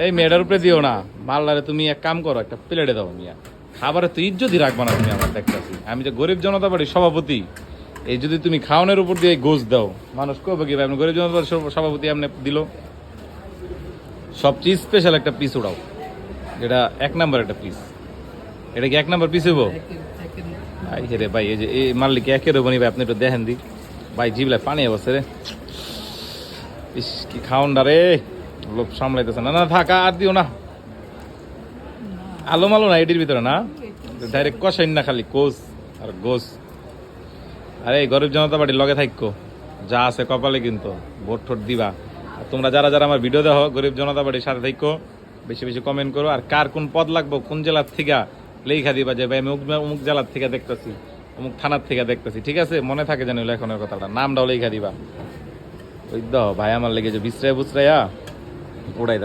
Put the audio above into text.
এই মেয়েটার উপরে দিও না মাল্লারে, তুমি এক কাম করো, একটা প্লেটে দাও মিয়া। খাবারে তো ইজ্জতই রাখবা না তুমি, আমার দেখতেছি আমি যে গরিব জনতা পার্টির সভাপতি, এই যদি তুমি খাওয়ানোর উপর দিয়ে গোস দাও, মানুষ কবে কি আপনি গরিব জনতা পার্টির সভাপতি আপনি দিল। সবচেয়ে স্পেশাল একটা পিস উড়াও, যেটা 1 নাম্বার একটা পিস। এটা কি 1 নাম্বার পিস হইব? রে ভাই, এই যে এই মাল্লিকে একের বনি ভাই, আপনি একটু দেখেন দি ভাই, জিবলা পানি অবস্থা রে। ইস কি খাওন রে, লোভ সামলাইতেছে না। না থাকা আর দিও না, আলো মালো না এটির ভিতরে না, ডাইরেক্ট কষাইন না, খালি কোস আর গোস। আরে গরিব জনতা পার্টির লগে থাকো, যা আছে কপালে কিন্তু ভোট ঠোট দিবা। আর তোমরা যারা যারা আমার ভিডিও দেখো গরিব জনতা পার্টির সাথে থাকো, বেশি বেশি কমেন্ট করো। আর কার কোন পদ লাগবো, কোন জেলার থেকে লেখা দিবা যে ভাই আমি অমুক জেলার থেকে দেখতেছি, অমুক থানার থেকে দেখতেছি, ঠিক আছে? মনে থাকে জানি লেখনের কথাটা, নামটাও লেখা দিবা। ওই দাও ভাই আমার লেগে যে বিশ্রায় বুসরাইয়া উড়াই